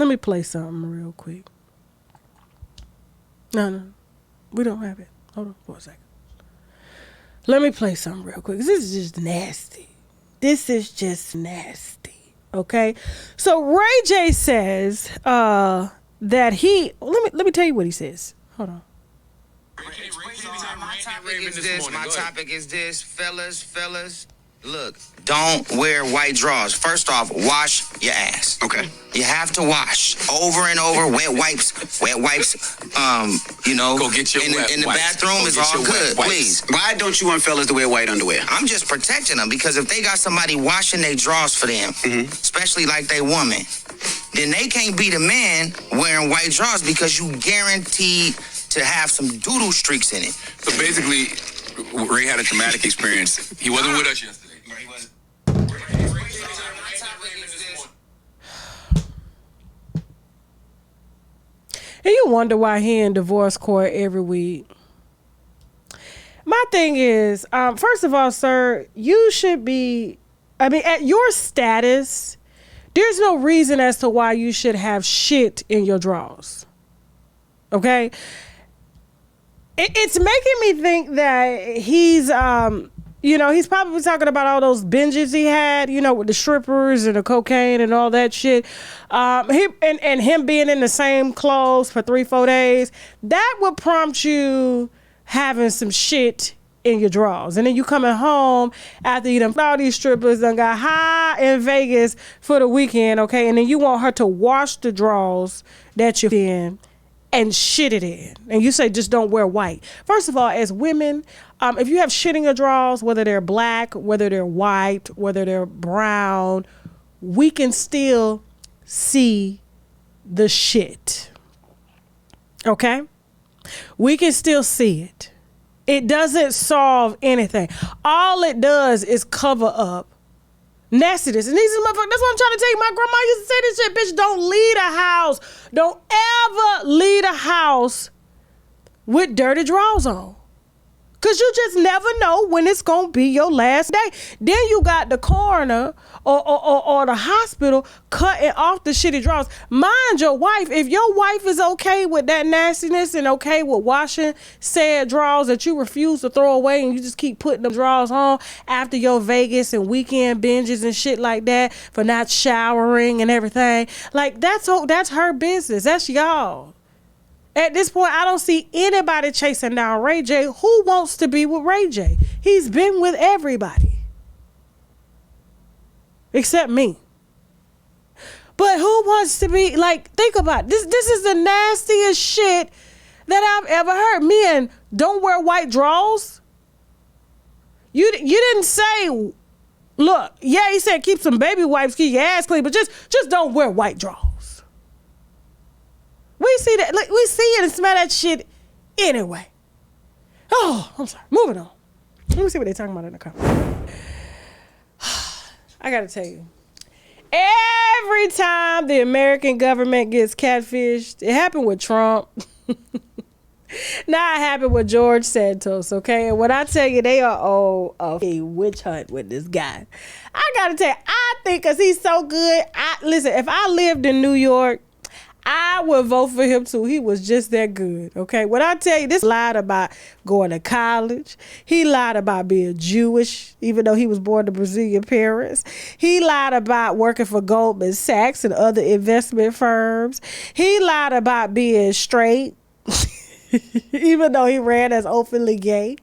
Let me play something real quick. No, we don't have it. Hold on for a second. Let me play something real quick. This is just nasty. This is just nasty. Okay? So Ray J says that he... Let me tell you what he says. Hold on. My topic is this, fellas. Look, don't wear white drawers. First off, wash your ass. Okay. You have to wash over and over. Wet wipes. Go get your in the bathroom is all good. Please. Why don't you want fellas to wear white underwear? I'm just protecting them because if they got somebody washing their drawers for them, especially like they woman, then they can't be the man wearing white drawers because you guaranteed to have some doodle streaks in it. So basically, Ray had a traumatic experience. He wasn't with us yesterday. And you wonder why he in divorce court every week. My thing is, first of all, sir, you should be, at your status, there's no reason as to why you should have shit in your drawers. Okay? It's making me think that he's probably talking about all those binges he had, with the strippers and the cocaine and all that shit. Him being in the same clothes for 3-4 days, that would prompt you having some shit in your drawers. And then you coming home after you done all these strippers done got high in Vegas for the weekend, okay? And then you want her to wash the drawers that you're in and shit it in. And you say just don't wear white. First of all, as women, if you have shit in your drawers, whether they're black, whether they're white, whether they're brown, we can still see the shit. Okay? We can still see it. It doesn't solve anything. All it does is cover up nastiness. And these motherfuckers, that's what I'm trying to tell you. My grandma used to say this shit, bitch, don't leave a house. Don't ever leave a house with dirty drawers on. Because you just never know when it's going to be your last day. Then you got the coroner or the hospital cutting off the shitty drawers. Mind your wife. If your wife is okay with that nastiness and okay with washing said drawers that you refuse to throw away and you just keep putting them drawers on after your Vegas and weekend binges and shit like that for not showering and everything. Like, that's her business. That's y'all. At this point, I don't see anybody chasing down Ray J. Who wants to be with Ray J? He's been with everybody. Except me. But who wants to be, like, think about it. This is the nastiest shit that I've ever heard. Me and don't wear white drawers? You didn't say, look, yeah, he said keep some baby wipes, keep your ass clean, but just don't wear white drawers. We see that, like, we see it and smell that shit anyway. Oh, I'm sorry. Moving on. Let me see what they're talking about in the comments. I gotta tell you, every time the American government gets catfished, it happened with Trump. Now it happened with George Santos, okay? And when I tell you they are on a witch hunt with this guy, I gotta tell you, I think because he's so good. Listen, if I lived in New York, I would vote for him too. He was just that good, okay? When I tell you, this lied about going to college. He lied about being Jewish, even though he was born to Brazilian parents. He lied about working for Goldman Sachs and other investment firms. He lied about being straight, even though he ran as openly gay.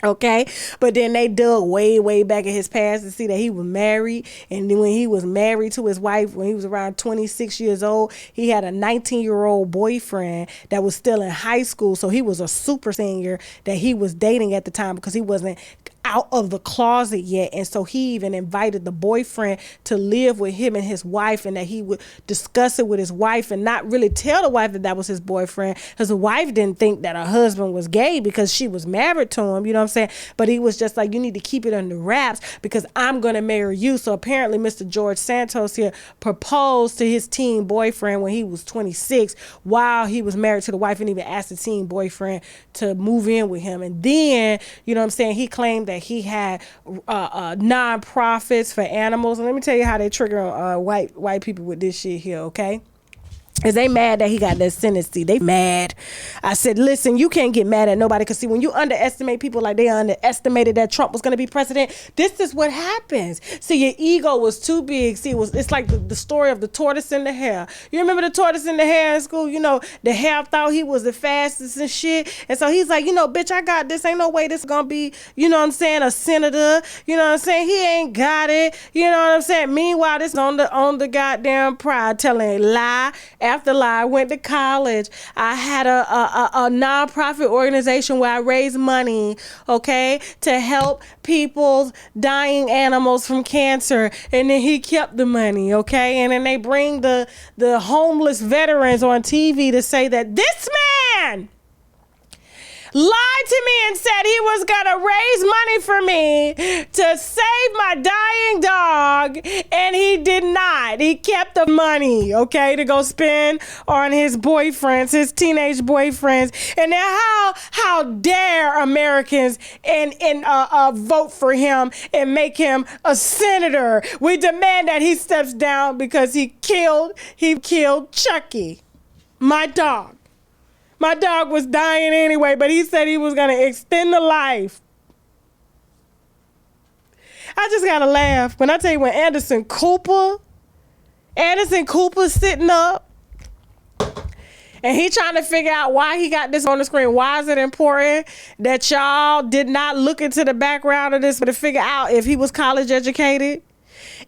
Okay, but then they dug way back in his past to see that he was married. And then when he was married to his wife, when he was around 26 years old, he had a 19-year-old boyfriend that was still in high school. So he was a super senior that he was dating at the time because he wasn't out of the closet yet. And so he even invited the boyfriend to live with him and his wife, and that he would discuss it with his wife and not really tell the wife that that was his boyfriend, because the wife didn't think that her husband was gay because she was married to him, you know what I'm saying? But he was just like, you need to keep it under wraps because I'm going to marry you. So apparently Mr. George Santos here proposed to his teen boyfriend when he was 26 while he was married to the wife, and even asked the teen boyfriend to move in with him. And then, you know what I'm saying, he claimed that he had non-profits for animals. And let me tell you how they trigger white people with this shit here, okay? Is they mad that he got that ascendancy. They mad. I said, listen, you can't get mad at nobody. Because, see, when you underestimate people like they underestimated that Trump was going to be president, this is what happens. See, your ego was too big. See, it's like the story of the tortoise and the hare. You remember the tortoise and the hare in school? You know, the hare thought he was the fastest and shit. And so he's like, bitch, I got this. Ain't no way this going to be, you know what I'm saying, a senator. You know what I'm saying? He ain't got it. You know what I'm saying? Meanwhile, this on the goddamn pride telling lie after lie. I went to college. I had a nonprofit organization where I raised money, okay, to help people's dying animals from cancer. And then he kept the money, okay? And then they bring the homeless veterans on TV to say that this man lied to me and said he was gonna raise money for me to save my dying dog, and he did not. He kept the money, okay, to go spend on his boyfriends, his teenage boyfriends. And then how dare Americans and vote for him and make him a senator? We demand that he steps down because he killed Chucky, my dog. My dog was dying anyway, but he said he was going to extend the life. I just got to laugh. When I tell you, when Anderson Cooper's sitting up and he trying to figure out why he got this on the screen. Why is it important that y'all did not look into the background of this to figure out if he was college educated,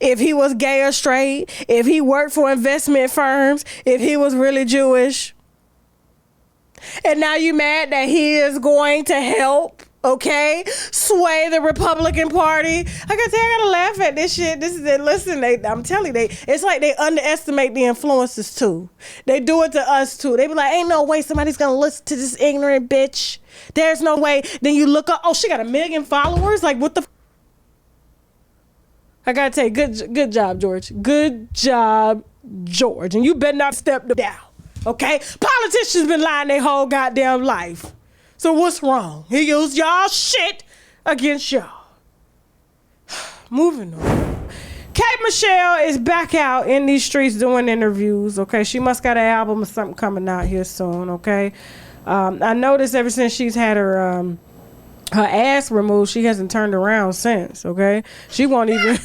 if he was gay or straight, if he worked for investment firms, if he was really Jewish? And now you mad that he is going to help, okay, sway the Republican Party? I gotta laugh at this shit. This is it. Listen, I'm telling you, it's like they underestimate the influencers too. They do it to us too. They be like, ain't no way somebody's gonna listen to this ignorant bitch. There's no way. Then you look up, oh, she got 1 million followers. Like, what the? I gotta tell you, good job, George. Good job, George. And you better not step down. Okay? Politicians been lying their whole goddamn life. So what's wrong? He used y'all shit against y'all. Moving on. Kate Michelle is back out in these streets doing interviews, okay? She must got an album or something coming out here soon, okay? I noticed ever since she's had her ass removed, she hasn't turned around since, okay? She won't even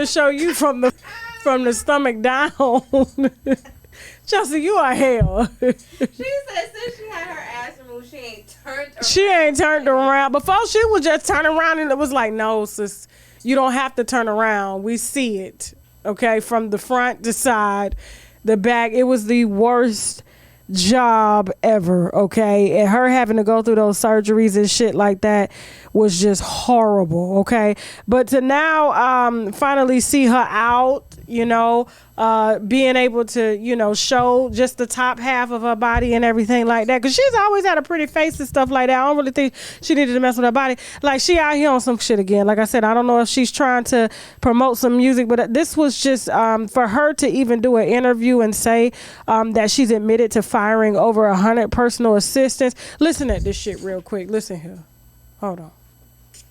show you from the stomach down. Chelsea, you are hell. She said since she had her ass removed, she ain't turned around. She ain't turned around. Before, she was just turning around and it was like, no, sis, you don't have to turn around. We see it, okay, from the front, the side, the back. It was the worst job ever, okay? And her having to go through those surgeries and shit like that was just horrible, okay? But to now finally see her out, being able to, show just the top half of her body and everything like that. Because she's always had a pretty face and stuff like that. I don't really think she needed to mess with her body. Like, she out here on some shit again. Like I said, I don't know if she's trying to promote some music, but this was just for her to even do an interview and say that she's admitted to firing over 100 personal assistants. Listen at this shit real quick. Listen here. Hold on.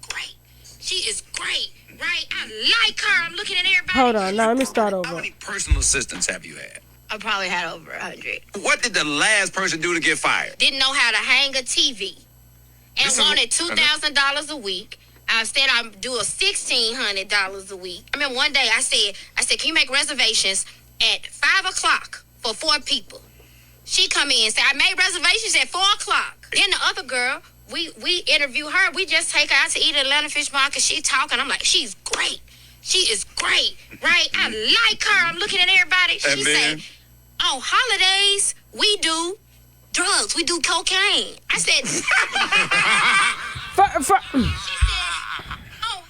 Great. She is great. Right? I like her. I'm looking at everybody. Hold on. Now, let me start over. How many personal assistants have you had? I probably had over 100. What did the last person do to get fired? Didn't know how to hang a TV. And wanted $2,000 a week. I said I'd do a $1,600 a week. I remember one day I said, can you make reservations at 5 o'clock for 4 people? She come in and said, I made reservations at 4 o'clock. Then the other girl, we interview her. We just take her out to eat at Atlanta Fish Market. She talking. I'm like, she's great. She is great, right? I like her. I'm looking at everybody. She said, on holidays, we do drugs. We do cocaine. I said, she said, on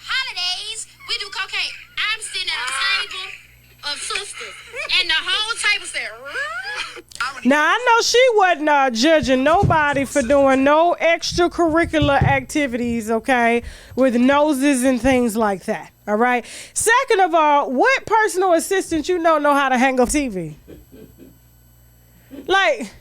holidays, we do cocaine. I'm sitting at a table of sisters. And the whole table said, now, I know she wasn't judging nobody for doing no extracurricular activities, okay, with noses and things like that, all right? Second of all, what personal assistant know how to hang up TV? Like,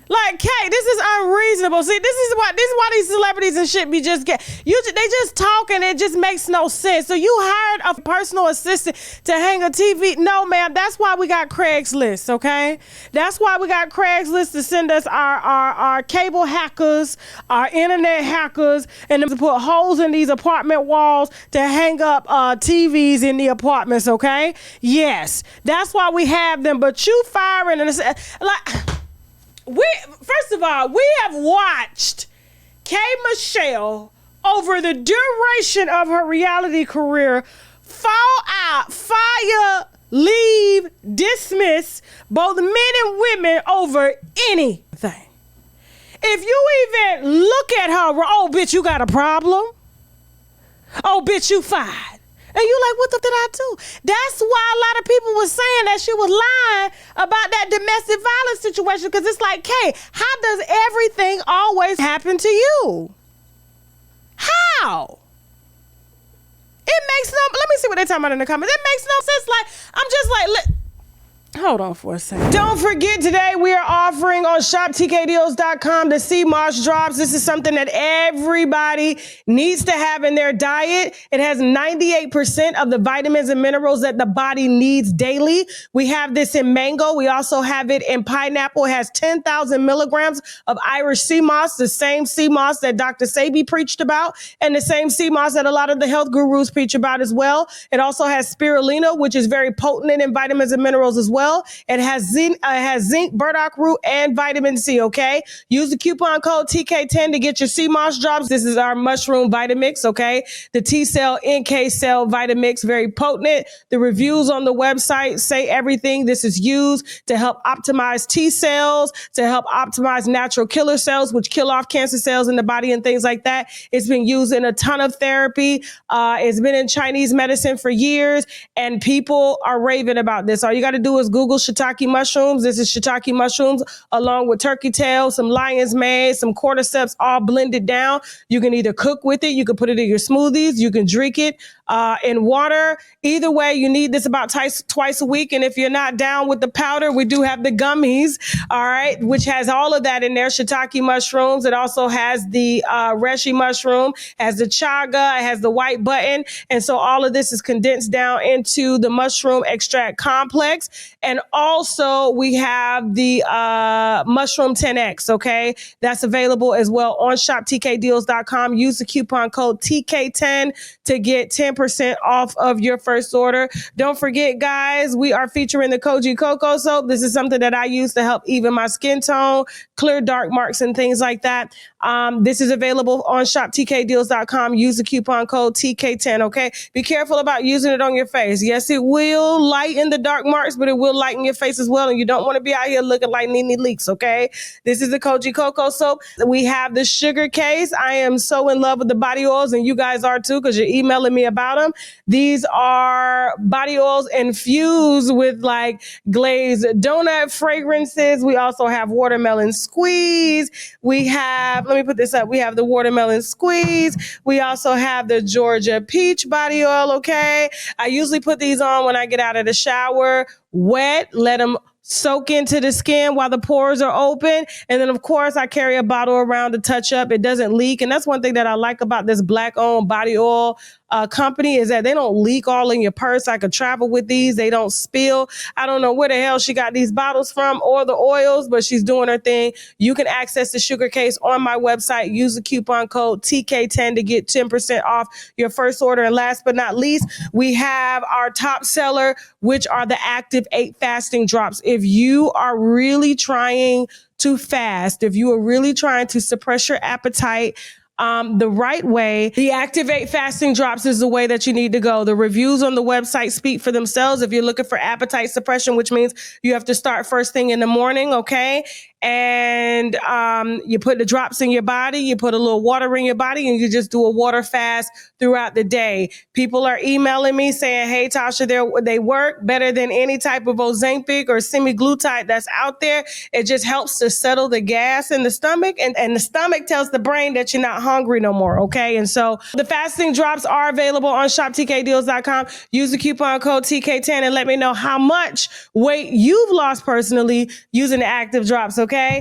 Like, Kay, this is unreasonable. See, this is why these celebrities and shit be they just talk and it just makes no sense. So you hired a personal assistant to hang a TV? No, ma'am. That's why we got Craigslist, okay? That's why we got Craigslist to send us our cable hackers, our internet hackers, and them to put holes in these apartment walls to hang up TVs in the apartments, okay? Yes, that's why we have them. But you firing and first of all, we have watched K. Michelle over the duration of her reality career fall out, fire, leave, dismiss both men and women over anything. If you even look at her, oh, bitch, you got a problem? Oh, bitch, you fired. And you like, what the did I do? That's why a lot of people were saying that she was lying about that domestic violence situation, because it's like, Kay, how does everything always happen to you? How? It makes no, let me see what they're talking about in the comments. It makes no sense. Like, I'm just like, hold on for a second. Don't forget, today we are offering on shoptkdeals.com the sea moss drops. This is something that everybody needs to have in their diet. It has 98% of the vitamins and minerals that the body needs daily. We have this in mango. We also have it in pineapple. It has 10,000 milligrams of Irish sea moss, the same sea moss that Dr. Sebi preached about, and the same sea moss that a lot of the health gurus preach about as well. It also has spirulina, which is very potent in vitamins and minerals as well. It has zinc, burdock root, and vitamin C, okay? Use the coupon code TK10 to get your sea moss drops. This is our mushroom Vitamix, okay? The T-cell, NK cell Vitamix, very potent. The reviews on the website say everything. This is used to help optimize T cells, to help optimize natural killer cells, which kill off cancer cells in the body and things like that. It's been used in a ton of therapy. It's been in Chinese medicine for years, and people are raving about this. All you got to do is Google shiitake mushrooms. This is shiitake mushrooms along with turkey tail, some lion's mane, some cordyceps, all blended down. You can either cook with it, you can put it in your smoothies, you can drink it in water. Either way, you need this about twice a week. And if you're not down with the powder, we do have the gummies, all right, which has all of that in there. Shiitake mushrooms. It also has the reishi mushroom, has the chaga, it has the white button. And so all of this is condensed down into the mushroom extract complex. And also we have the mushroom 10X, okay? That's available as well on shoptkdeals.com. Use the coupon code TK10 to get 10% off of your first order. Don't forget, guys, we are featuring the Koji Cocoa Soap. This is something that I use to help even my skin tone, clear dark marks and things like that. This is available on shoptkdeals.com. Use the coupon code TK10, okay? Be careful about using it on your face. Yes, it will lighten the dark marks, but it will lighten your face as well, and you don't want to be out here looking like Nene Leakes, okay? This is the Koji Cocoa Soap. We have the sugar case. I am so in love with the body oils, and you guys are too, because you're emailing me about them. These are body oils infused with like glazed donut fragrances. We also have watermelon squeeze. We have, let me put this up. We have the watermelon squeeze. We also have the Georgia peach body oil, okay? I usually put these on when I get out of the shower, wet, let them soak into the skin while the pores are open. And then, of course, I carry a bottle around to touch up. It doesn't leak. And that's one thing that I like about this Black-owned body oil company is that they don't leak all in your purse. I could travel with these. They don't spill. I don't know where the hell she got these bottles from or the oils, but she's doing her thing. You can access the sugar case on my website. Use the coupon code TK10 to get 10% off your first order. And last but not least, we have our top seller, which are the Active 8 fasting drops. If you are really trying to fast, if you are really trying to suppress your appetite, the right way, the Active 8 fasting drops is the way that you need to go. The reviews on the website speak for themselves. If you're looking for appetite suppression, which means you have to start first thing in the morning, okay? And you put the drops in your body, you put a little water in your body, and you just do a water fast throughout the day. People are emailing me saying, hey, Tasha, they work better than any type of Ozempic or semaglutide that's out there. It just helps to settle the gas in the stomach, and the stomach tells the brain that you're not hungry no more, okay? And so the fasting drops are available on shoptkdeals.com. Use the coupon code TK10 and let me know how much weight you've lost personally using the Active drops, okay?